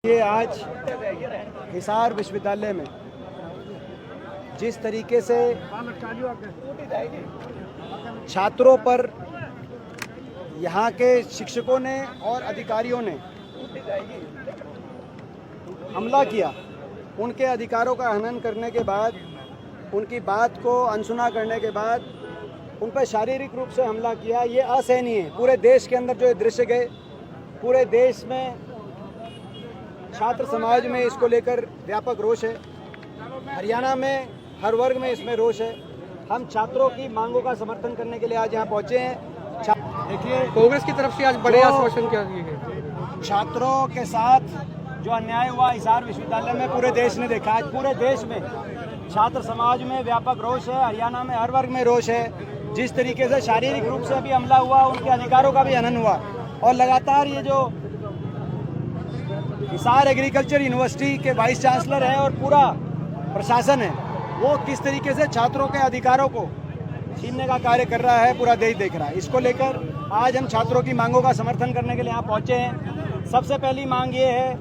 ये आज हिसार विश्वविद्यालय में जिस तरीके से छात्रों पर यहाँ के शिक्षकों ने और अधिकारियों ने हमला किया, उनके अधिकारों का हनन करने के बाद, उनकी बात को अनसुना करने के बाद उन पर शारीरिक रूप से हमला किया, ये असहनीय है। पूरे देश के अंदर जो ये दृश्य गए, पूरे देश में छात्र समाज में इसको लेकर व्यापक रोष है। हरियाणा में हर वर्ग में इसमें रोष है। हम छात्रों की मांगों का समर्थन करने के लिए आज यहाँ पहुँचे हैं। देखिए, कांग्रेस की तरफ से आज बड़े आश्वासन क्या दिए गए। छात्रों के साथ जो अन्याय हुआ हिसार विश्वविद्यालय में पूरे देश ने देखा। आज पूरे देश में छात्र समाज में व्यापक रोष है, हरियाणा में हर वर्ग में रोष है। जिस तरीके से शारीरिक रूप से भी हमला हुआ, उनके अधिकारों का भी हनन हुआ और लगातार ये जो हिसार एग्रीकल्चर यूनिवर्सिटी के वाइस चांसलर हैं और पूरा प्रशासन है, वो किस तरीके से छात्रों के अधिकारों को छीनने का कार्य कर रहा है, पूरा देश देख रहा है। इसको लेकर आज हम छात्रों की मांगों का समर्थन करने के लिए यहाँ पहुँचे हैं। सबसे पहली मांग ये है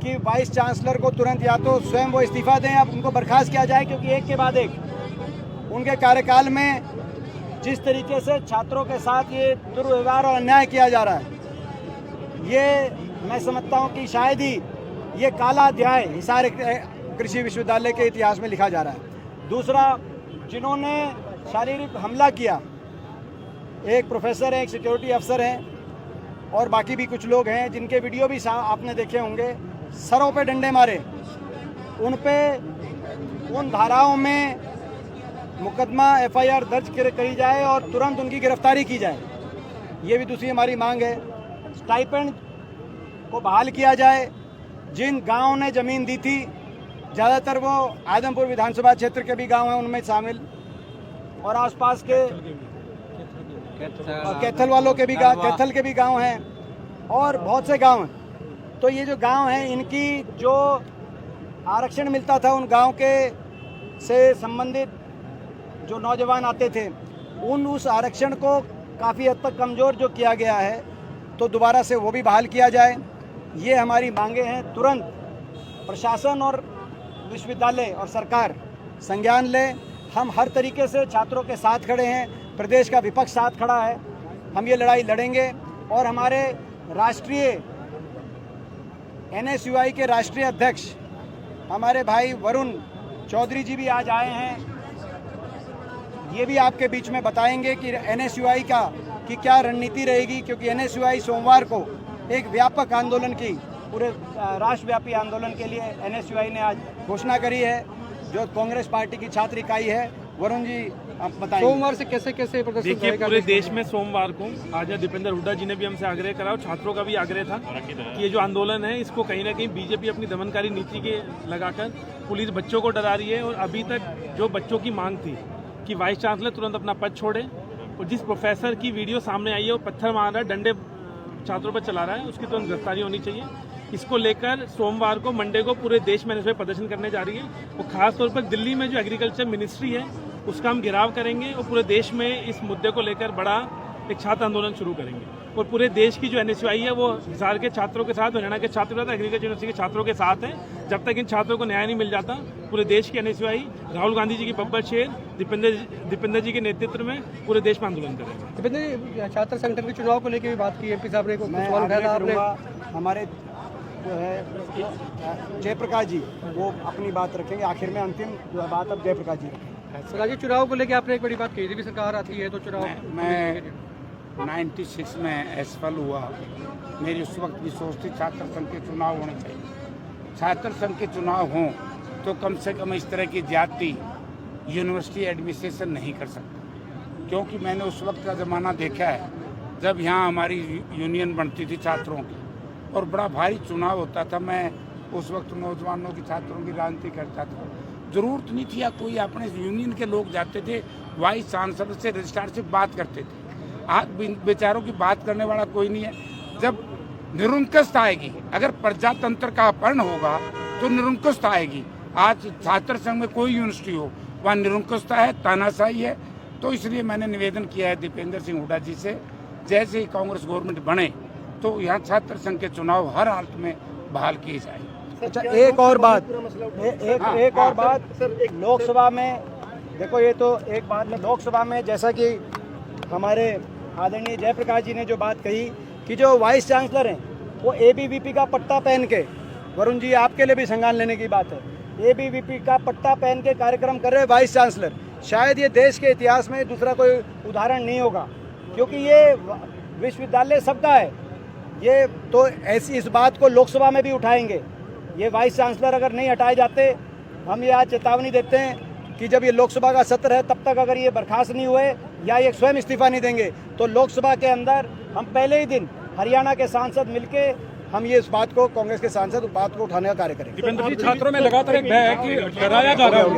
कि वाइस चांसलर को तुरंत या तो स्वयं वो इस्तीफा दें, अब उनको बर्खास्त किया जाए, क्योंकि एक के बाद एक उनके कार्यकाल में जिस तरीके से छात्रों के साथ ये दुर्व्यवहार और अन्याय किया जा रहा है, ये मैं समझता हूँ कि शायद ही ये काला अध्याय हिसार कृषि विश्वविद्यालय के इतिहास में लिखा जा रहा है। दूसरा, जिन्होंने शारीरिक हमला किया, एक प्रोफेसर है, एक सिक्योरिटी अफसर हैं और बाकी भी कुछ लोग हैं जिनके वीडियो भी आपने देखे होंगे। सरों पे डंडे मारे, उन पे उन धाराओं में मुकदमा FIR दर्ज करी जाए और तुरंत उनकी गिरफ्तारी की जाए। ये भी दूसरी हमारी मांग है। स्टाइपेंड को बहाल किया जाए। जिन गांव ने ज़मीन दी थी, ज़्यादातर वो आदमपुर विधानसभा क्षेत्र के भी गांव हैं उनमें शामिल, और आसपास के कैथल वालों के भी कैथल के भी गांव हैं और बहुत से गांव हैं। तो ये जो गांव हैं, इनकी जो आरक्षण मिलता था उन गांव के से संबंधित जो नौजवान आते थे, उस आरक्षण को काफ़ी हद तक कमज़ोर जो किया गया है, तो दोबारा से वो भी बहाल किया जाए। ये हमारी मांगे हैं। तुरंत प्रशासन और विश्वविद्यालय और सरकार संज्ञान ले। हम हर तरीके से छात्रों के साथ खड़े हैं, प्रदेश का विपक्ष साथ खड़ा है। हम ये लड़ाई लड़ेंगे और हमारे राष्ट्रीय NSUI के राष्ट्रीय अध्यक्ष हमारे भाई वरुण चौधरी जी भी आज आए हैं। ये भी आपके बीच में बताएंगे कि NSUI की क्या रणनीति रहेगी, क्योंकि NSUI सोमवार को एक व्यापक आंदोलन की, पूरे राष्ट्रव्यापी आंदोलन के लिए NSUI ने आज घोषणा करी है, जो कांग्रेस पार्टी की छात्र इकाई है। वरुण जी, आप बताइए सोमवार से कैसे कैसे प्रदर्शन? देखिए, पूरे देश में सोमवार को आज दीपेंद्र हुड्डा जी ने भी हमसे आग्रह करा और छात्रों का भी आग्रह था कि ये जो आंदोलन है, इसको कहीं ना कहीं बीजेपी अपनी दमनकारी नीति के लगाकर पुलिस बच्चों को डरा रही है। और अभी तक जो बच्चों की मांग थी कि वाइस चांसलर तुरंत अपना पद छोड़े, और जिस प्रोफेसर की वीडियो सामने आई है वो पत्थर मार रहा है, डंडे छात्रों पर चला रहा है, उसकी तुरंत गिरफ्तारी होनी चाहिए। इसको लेकर सोमवार को, मंडे को पूरे देश में NSUI प्रदर्शन करने जा रही है। और खास तौर पर दिल्ली में जो एग्रीकल्चर मिनिस्ट्री है, उसका हम घेराव करेंगे और पूरे देश में इस मुद्दे को लेकर बड़ा एक छात्र आंदोलन शुरू करेंगे। और पूरे देश की जो NSUI है, वो हिसार के छात्रों के साथ, हरियाणा के छात्रों के साथ, एग्रीकल्चर यूनिवर्सिटी के छात्रों के साथ है। जब तक इन छात्रों को न्याय नहीं मिल जाता, पूरे देश की NSUI राहुल गांधी जी की बब्बर शेर, दीपेंद्र जी के नेतृत्व में पूरे देश में आंदोलन करेंगे। दीपेंद्र जी, छात्र संगठन के चुनाव को लेकर भी बात की, MP साहब ने हमारे जो है जयप्रकाश जी वो अपनी बात रखेंगे आखिर में। अंतिम जो है बात अब जयप्रकाश जी रखेंगे। राजीव, चुनाव को लेकर आपने एक बड़ी बात कही थी, सरकार आती है तो चुनाव। मैं 96 में असफल हुआ। मेरी उस वक्त भी सोच थी छात्र संघ के चुनाव होने चाहिए। छात्र संघ के चुनाव हों तो कम से कम इस तरह की ज्यादती यूनिवर्सिटी एडमिनिस्ट्रेशन नहीं कर सकता, क्योंकि मैंने उस वक्त का ज़माना देखा है जब यहाँ हमारी यूनियन बनती थी छात्रों की और बड़ा भारी चुनाव होता था। मैं उस वक्त नौजवानों की, छात्रों की राजनीति करता था। ज़रूरत नहीं थी, या कोई अपने यूनियन के लोग जाते थे, वाइस चांसलर से, रजिस्ट्रार से बात करते थे। आज बेचारों की बात करने वाला कोई नहीं है। जब निरंकुशता आएगी, अगर प्रजातंत्र का अपहरण होगा तो निरंकुशता आएगी। आज छात्र संघ में कोई यूनिवर्सिटी हो, वहाँ निरंकुशता है, तानाशाही है। तो इसलिए मैंने निवेदन किया है दीपेंद्र सिंह हुड्डा जी से, जैसे ही कांग्रेस गवर्नमेंट बने तो यहाँ छात्र संघ के चुनाव हर हालत में बहाल किए जाए। अच्छा, एक और बात, एक और बात, लोकसभा में देखो, ये तो एक बात में लोकसभा में जैसा कि हमारे आदरणीय जयप्रकाश जी ने जो बात कही कि जो वाइस चांसलर हैं वो एबीवीपी का पट्टा पहन के, वरुण जी आपके लिए भी संज्ञान लेने की बात है, एबीवीपी का पट्टा पहन के कार्यक्रम कर रहे वाइस चांसलर, शायद ये देश के इतिहास में दूसरा कोई उदाहरण नहीं होगा, क्योंकि ये विश्वविद्यालय सबका है। ये तो ऐसी इस बात को लोकसभा में भी उठाएंगे। ये वाइस चांसलर अगर नहीं हटाए जाते, हम ये आज चेतावनी देते हैं कि जब ये लोकसभा का सत्र है तब तक अगर ये बर्खास्त नहीं हुए या ये स्वयं इस्तीफा नहीं देंगे तो लोकसभा के अंदर हम पहले ही दिन हरियाणा के सांसद मिलके हम ये इस बात को, कांग्रेस के सांसद बात को उठाने का कार्य करेंगे। दीपेंद्र जी, छात्रों में लगातार एक भय है कि डराया जा रहा है।